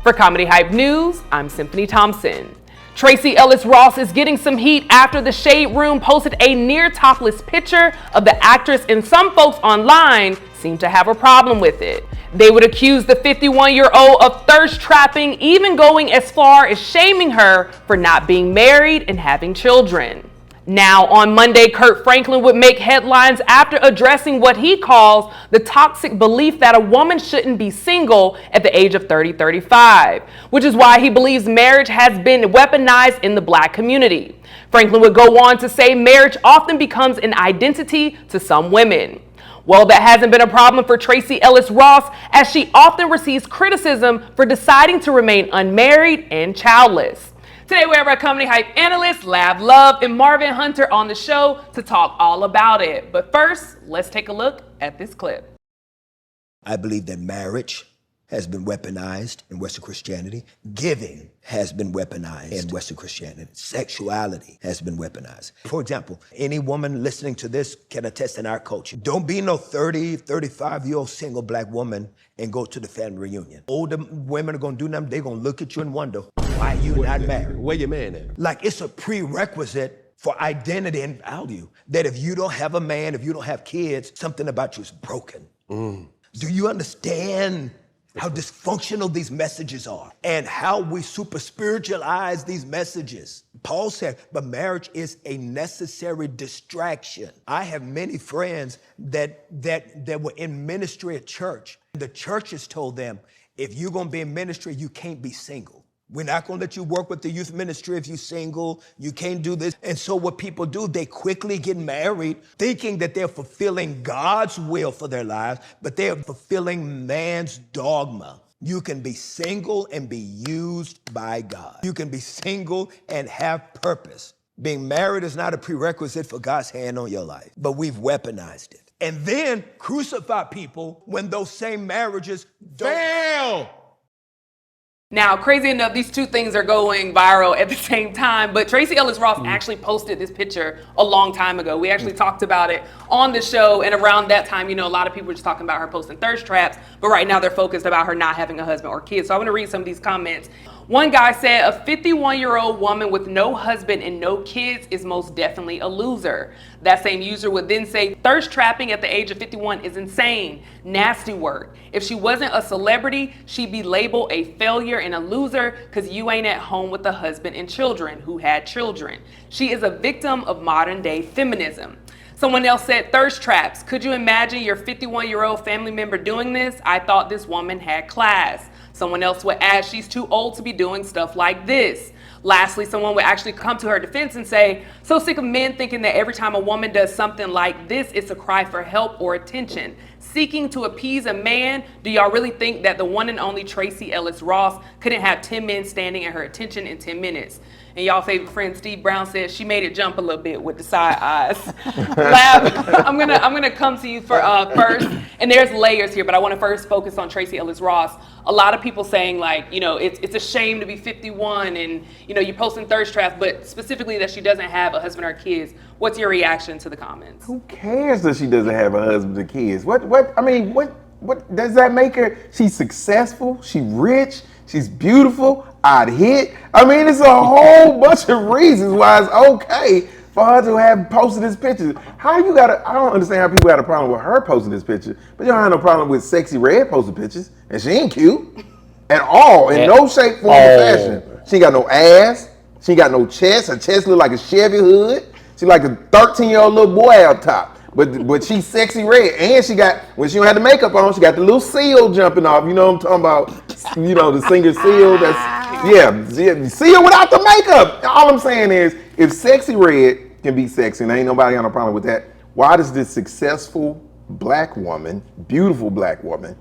For Comedy Hype News, I'm Symphony Thompson. Tracee Ellis Ross is getting some heat after the Shade Room posted a near topless picture of the actress, and some folks online seem to have a problem with it. They would accuse the 51-year-old of thirst trapping, even going as far as shaming her for not being married and having children. Now, on Monday, Kirk Franklin would make headlines after addressing what he calls the toxic belief that a woman shouldn't be single at the age of 30-35, which is why he believes marriage has been weaponized in the Black community. Franklin would go on to say marriage often becomes an identity to some women. Well, that hasn't been a problem for Tracee Ellis Ross, as she often receives criticism for deciding to remain unmarried and childless. Today we have our Comedy Hype analyst, Lab Love, and Marvin Hunter on the show to talk all about it. But first, let's take a look at this clip. I believe that marriage has been weaponized in Western Christianity. Giving has been weaponized in Western Christianity. Sexuality has been weaponized. For example, any woman listening to this can attest in our culture. Don't be no 30, 35-year-old single Black woman and go to the family reunion. Older women are gonna do them, they're gonna look at you and wonder, why you not married? Where your man at? Like, it's a prerequisite for identity and value, that if you don't have a man, if you don't have kids, something about you is broken. Do you understand how dysfunctional these messages are and how we super spiritualize these messages? Paul said, but marriage is a necessary distraction. I have many friends that were in ministry at church. The church has told them, if you're gonna be in ministry, you can't be single. We're not gonna let you work with the youth ministry if you're single. You can't do this. And so what people do, they quickly get married thinking that they're fulfilling God's will for their lives, but they're fulfilling man's dogma. You can be single and be used by God. You can be single and have purpose. Being married is not a prerequisite for God's hand on your life, but we've weaponized it. And then crucify people when those same marriages don't fail. Now, crazy enough, these two things are going viral at the same time, but Tracee Ellis Ross actually posted this picture a long time ago. We actually talked about it on the show, and around that time, a lot of people were just talking about her posting thirst traps, but right now they're focused about her not having a husband or kids. So I want to read some of these comments. One guy said, a 51-year-old woman with no husband and no kids is most definitely a loser. That same user would then say, thirst trapping at the age of 51 is insane. Nasty work. If she wasn't a celebrity, she'd be labeled a failure and a loser because you ain't at home with a husband and children who had children. She is a victim of modern day feminism. Someone else said, thirst traps. Could you imagine your 51-year-old family member doing this? I thought this woman had class. Someone else would add, she's too old to be doing stuff like this. Lastly, someone would actually come to her defense and say, so sick of men thinking that every time a woman does something like this, it's a cry for help or attention. Seeking to appease a man, do y'all really think that the one and only Tracee Ellis Ross couldn't have 10 men standing at her attention in 10 minutes? And y'all favorite friend Steve Brown says she made it jump a little bit with the side eyes. Lab, I'm gonna come to you for first, and there's layers here, but I want to first focus on Tracee Ellis Ross. A lot of people saying it's a shame to be 51 and you're posting thirst traps, but specifically that she doesn't have a husband or kids. What's your reaction to the comments? Who cares that she doesn't have a husband or kids? What does that make her? She's successful, she's rich, she's beautiful, I'd hit. It's a whole bunch of reasons why it's okay for her to have posted this picture. I don't understand how people got a problem with her posting this picture, but you don't have no problem with Sexy Red posting pictures, and she ain't cute at all, in no shape, form, or fashion. She ain't got no ass, she ain't got no chest, her chest look like a Chevy hood, she like a 13-year-old little boy out top. But she's Sexy Red, and she got, when she don't have the makeup on, she got the little seal jumping off. You know what I'm talking about? The singer Seal. Seal without the makeup. All I'm saying is, if Sexy Red can be sexy, and ain't nobody got no problem with that, why does this successful Black woman, beautiful Black woman,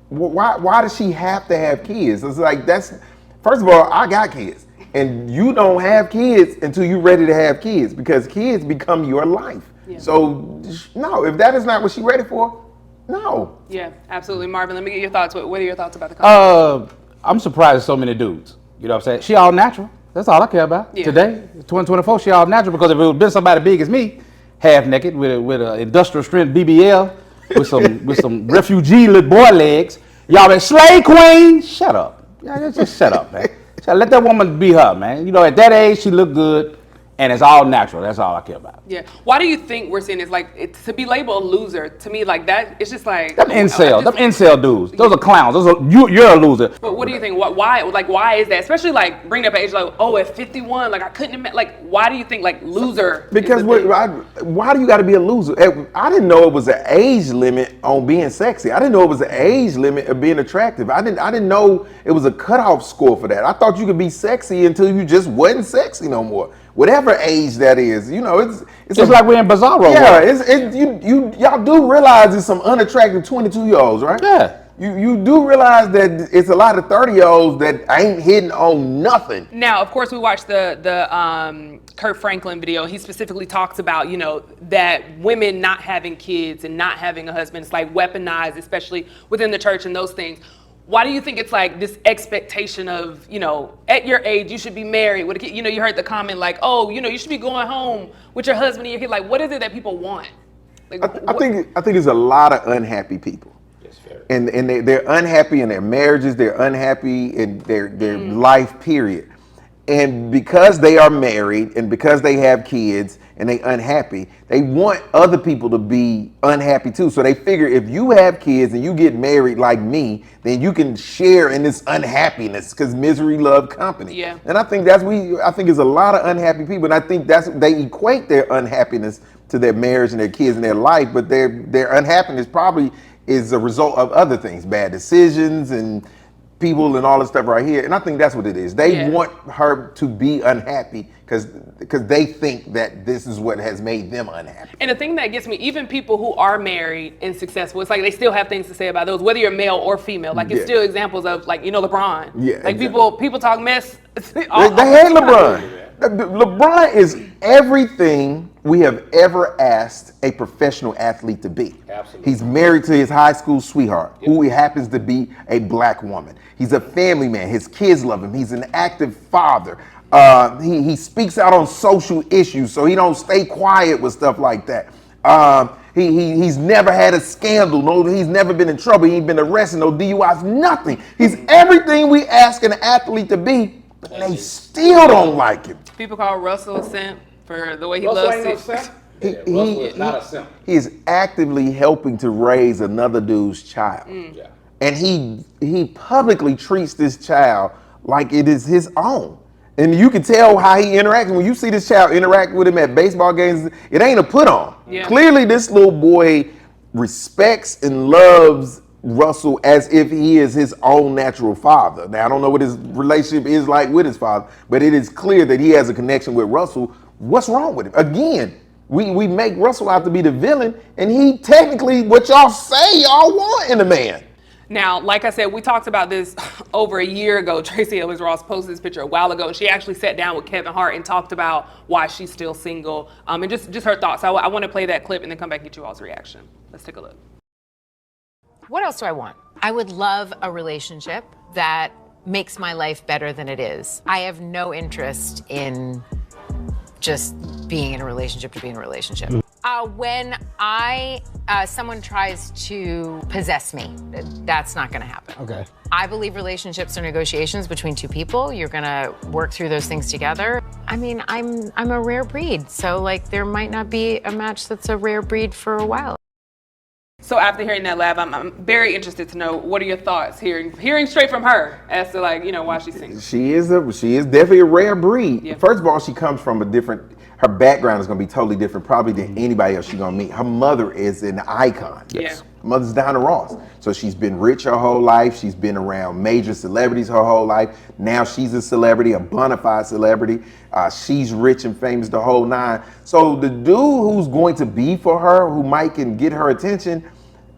why does she have to have kids? It's like, first of all, I got kids, and you don't have kids until you're ready to have kids, because kids become your life. Yeah. So, no, if that is not what she's ready for, no. Yeah, absolutely. Marvin, let me get your thoughts. What are your thoughts about the comment? I'm surprised there's so many dudes. You know what I'm saying? She all natural. That's all I care about. Yeah. Today, 2024, she all natural, because if it would have been somebody big as me, half naked with an industrial strength BBL, with some refugee little boy legs, y'all been slay queen, shut up. Yeah, just shut up, man. Let that woman be her, man. You know, at that age, she look good, and it's all natural. That's all I care about. Yeah. Why do you think we're seeing this? Like, to be labeled a loser, to me, like that, it's just like Them incel dudes. Those are clowns. You're a loser. But what do you think? Why is that? Especially like bringing up age, like, oh, at 51, like I couldn't imagine. Like, why do you think like loser? Because why do you got to be a loser? I didn't know it was an age limit on being sexy. I didn't know it was an age limit of being attractive. I didn't know it was a cutoff score for that. I thought you could be sexy until you just wasn't sexy no more. Whatever age that is, you know, it's just like we're in Bizarro. Yeah, y'all do realize there's some unattractive 22-year-olds, right? Yeah. You do realize that it's a lot of 30-year-olds that ain't hitting on nothing. Now, of course, we watched the Kirk Franklin video. He specifically talks about, you know, that women not having kids and not having a husband, it's like weaponized, especially within the church and those things. Why do you think it's like this expectation of, you know, at your age, you should be married with a kid? You know, you heard the comment like, oh, you know, you should be going home with your husband and your kid. Like, what is it that people want? Like, I think there's a lot of unhappy people. Yes, fair. And they're unhappy in their marriages. They're unhappy in their life, period. And because they are married and because they have kids and they unhappy, they want other people to be unhappy too. So they figure if you have kids and you get married like me, then you can share in this unhappiness because misery loves company. Yeah. And I think I think there's a lot of unhappy people, and I think they equate their unhappiness to their marriage and their kids and their life, but their unhappiness probably is a result of other things, bad decisions and people and all this stuff right here. And I think that's what it is. They want her to be unhappy because they think that this is what has made them unhappy. And the thing that gets me, even people who are married and successful, it's like they still have things to say about those, whether you're male or female. Like it's still examples of, like, you know, LeBron. Yeah, like exactly. people talk mess. They hate LeBron. LeBron is everything we have ever asked a professional athlete to be. Absolutely. He's married to his high school sweetheart, who happens to be a black woman. He's a family man. His kids love him. He's an active father. He speaks out on social issues, so he don't stay quiet with stuff like that. He's never had a scandal. No, he's never been in trouble. He ain't been arrested. No DUIs. Nothing. He's everything we ask an athlete to be, but they still don't like him. People call Russell a simp for the way he loves it. Russell is not a simp. He is actively helping to raise another dude's child. Yeah. And he publicly treats this child like it is his own. And you can tell how he interacts. When you see this child interact with him at baseball games, it ain't a put on. Yeah. Clearly this little boy respects and loves Russell as if he is his own natural father. Now, I don't know what his relationship is like with his father, but it is clear that he has a connection with Russell. What's wrong with him? Again, we make Russell out to be the villain, and he technically what y'all say y'all want in a man. Now, like I said, we talked about this over a year ago. Tracee Ellis Ross posted this picture a while ago. She actually sat down with Kevin Hart and talked about why she's still single, and just her thoughts. I want to play that clip and then come back and get you all's reaction. Let's take a look. What else do I want? I would love a relationship that makes my life better than it is. I have no interest in just being in a relationship to be in a relationship. When someone tries to possess me, that's not gonna happen. Okay. I believe relationships are negotiations between two people. You're gonna work through those things together. I mean, I'm a rare breed, so like there might not be a match that's a rare breed for a while. So after hearing that, Lab, I'm very interested to know what are your thoughts hearing straight from her as to, like, you know, why she's single. She is definitely a rare breed. Yeah. First of all, she comes from her background is going to be totally different probably than anybody else she's going to meet. Her mother is an icon. Yes. Her mother's Diana Ross. So she's been rich her whole life. She's been around major celebrities her whole life. Now she's a celebrity, a bona fide celebrity. She's rich and famous the whole nine. So the dude who's going to be for her, who might can get her attention,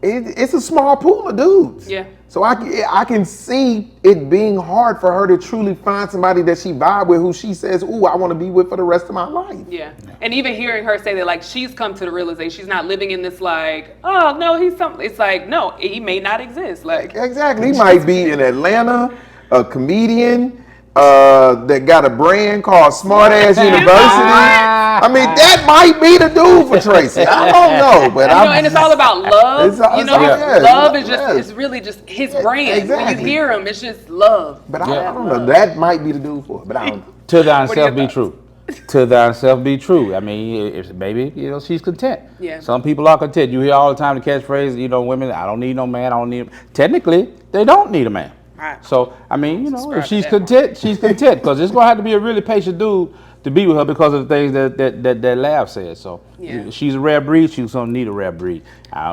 it's a small pool of dudes. Yeah. So I can see it being hard for her to truly find somebody that she vibe with, who she says, ooh, I want to be with for the rest of my life. Yeah. And even hearing her say that, like, she's come to the realization she's not living in this, like, oh, no, he's something. It's like, no, he may not exist. Like, exactly. He might be in Atlanta, a comedian that got a brand called Smart Ass University. I mean, that might be the dude for Tracee. I don't know, but and it's all about love. Love is just, yeah. it's really just his brand. Exactly. When you hear him, it's just love. But I don't know. That might be the dude for it, but I don't. To thyself your be thoughts? true. To thyself be true. I mean, if maybe she's content. Yeah. Some people are content. You hear all the time the catchphrase, women, I don't need no man. I don't need. Technically, they don't need a man. Right. So I mean, if Subscribe she's to that content, she's content. Because it's gonna have to be a really patient dude to be with her because of the things that Lab said. So if she's a rare breed. She's gonna need a rare breed.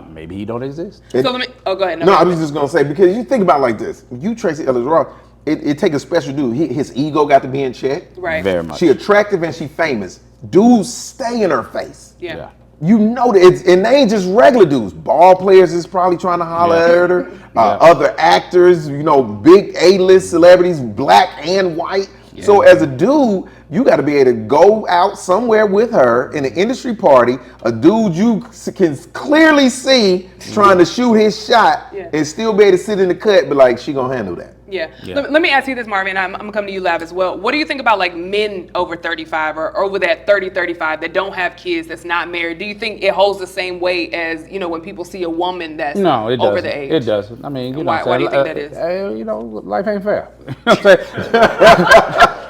Maybe he don't exist. So let me. Oh, go ahead. No, I was just gonna say, because you think about it like this. You Tracee Ellis Ross, it take a special dude. His ego got to be in check. Right. Very much. She attractive and she famous. Dudes stay in her face. Yeah. You know that, and they ain't just regular dudes. Ball players is probably trying to holler at her. Other actors, big A-list celebrities, black and white. Yeah. So as a dude, you got to be able to go out somewhere with her in an industry party, a dude you can clearly see trying to shoot his shot and still be able to sit in the cut, but like, she gonna handle that. Yeah. Let me ask you this, Marvin. I'm gonna come to you, Lav, as well. What do you think about like men over 35 or over that 30, 35 that don't have kids, that's not married? Do you think it holds the same weight as when people see a woman that's over the age? It doesn't. I mean, why do you think that is? Life ain't fair.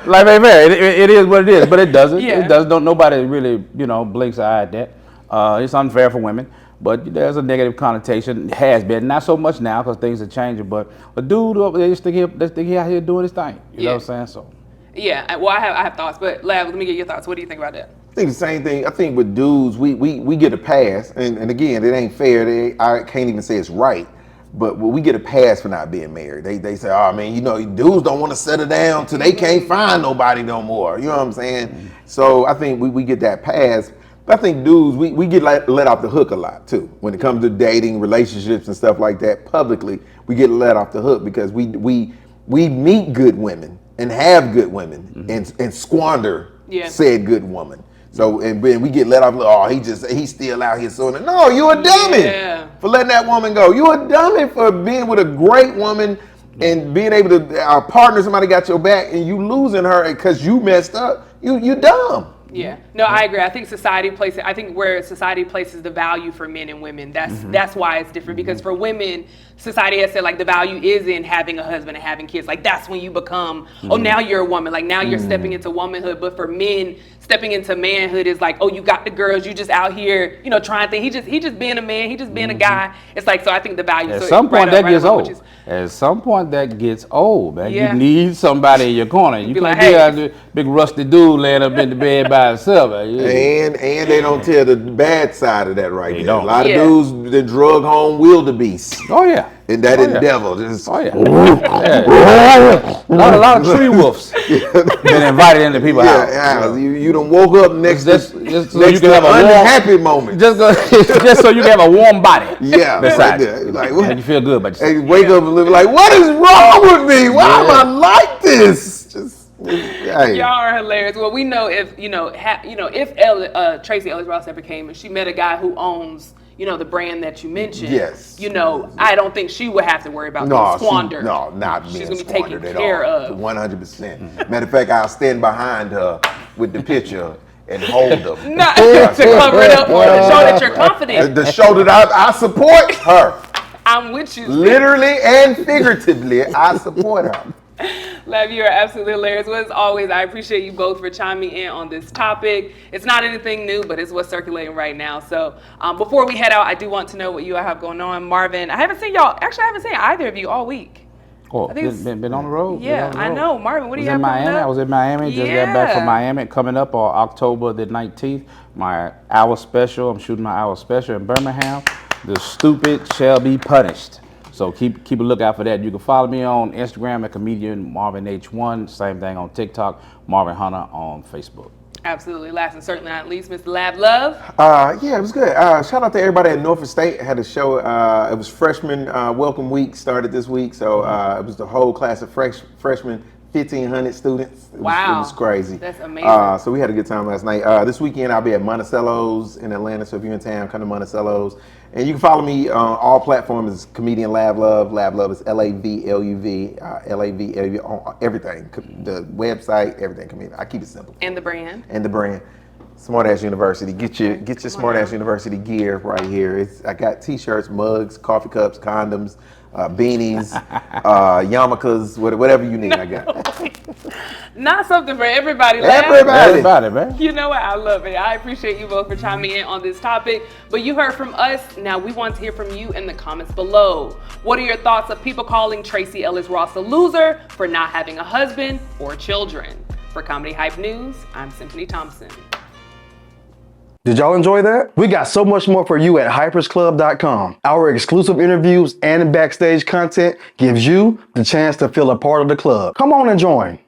Life ain't fair. It is what it is, but it doesn't. Yeah. It doesn't. Nobody really, blinks an eye at that. It's unfair for women. But there's a negative connotation. It has been, not so much now because things are changing. But a dude over there, just think he out here doing his thing. You know what I'm saying? So. Yeah. Well, I have thoughts, but Lav, let me get your thoughts. What do you think about that? I think the same thing. I think with dudes, we get a pass, and again, it ain't fair. I can't even say it's right, but we get a pass for not being married. They say, oh man, dudes don't want to settle down till they can't find nobody no more. You know what I'm saying? Mm-hmm. So I think we get that pass. But I think dudes, we get let off the hook a lot too. When it comes to dating, relationships and stuff like that, publicly, we get let off the hook because we meet good women and have good women and squander said good woman. So and then we get let off. Oh, he's still out here. So no, you a dummy for letting that woman go. You a dummy for being with a great woman and being able to partner. Somebody got your back and you losing her because you messed up. You dumb. Yeah, no, I agree. I think where society places the value for men and women, that's why it's different. Because for women, society has said like the value is in having a husband and having kids. Like that's when you become, now you're a woman. Like now you're stepping into womanhood. But for men, stepping into manhood is like, you got the girls, you just out here, trying things. He just being a man, he just being a guy. It's like, so I think the value. At some point that gets old. At some point that gets old, man. Yeah. You need somebody in your corner. You can't be out there, big rusty dude laying up in the bed by himself. And they don't tell the bad side of that right there. A lot of dudes that drug home wildebeest. Oh yeah. And that is devil. Just a lot of tree wolves been invited into people's house. You done woke up next to you can have a unhappy moment. Just so you can have a warm body. Yeah, beside you. Like, what? And you feel good about yourself. And you wake up and live like, what is wrong with me? Why am I like this? Y'all are hilarious. Well, we know if Tracee Ellis Ross ever came and she met a guy who owns the brand that you mentioned. Yes. I don't think she would have to worry about being squandered. Not being She's gonna be squandered taken at care all. of. 100%. Matter of fact, I'll stand behind her with the picture and hold them. Not to cover it up or to show that you're confident. To show that I support her. I'm with you. Literally and figuratively, I support her. Lav, you are absolutely hilarious. Well, as always, I appreciate you both for chiming in on this topic. It's not anything new, but it's what's circulating right now. So before we head out, I do want to know what you all have going on. Marvin, I haven't seen either of you all week. Oh, been on the road? Yeah, I know. Marvin, what do you have coming up? I was in Miami. Just got back from Miami. Coming up on October the 19th, my hour special. I'm shooting my hour special in Birmingham. The stupid shall be punished. So keep a lookout for that. You can follow me on Instagram at comedian Marvin H1. Same thing on TikTok, Marvin Hunter on Facebook. Absolutely. Last and certainly not least, Mr. Lab Love. Yeah, it was good. Shout out to everybody at Norfolk State. I had a show. It was freshman welcome week started this week. So it was the whole class of freshmen, 1,500 students. It was crazy. That's amazing. So we had a good time last night. This weekend I'll be at Monticello's in Atlanta. So if you're in town, come to Monticello's. And you can follow me on all platforms as comedian Lab Love. Lab Love is LAVLUV, LAVLUV on everything. The website, everything. Comedian. I keep it simple. And the brand. Smart Ass University. Get your Smart Ass University gear right here. I got t-shirts, mugs, coffee cups, condoms, beanies, yarmulkes, whatever you need. I got. Not something for everybody. Everybody, man. You know what? I love it. I appreciate you both for chiming in on this topic. But you heard from us. Now we want to hear from you in the comments below. What are your thoughts of people calling Tracee Ellis Ross a loser for not having a husband or children? For Comedy Hype News, I'm Symphony Thompson. Did y'all enjoy that? We got so much more for you at hypersclub.com. Our exclusive interviews and backstage content gives you the chance to feel a part of the club. Come on and join.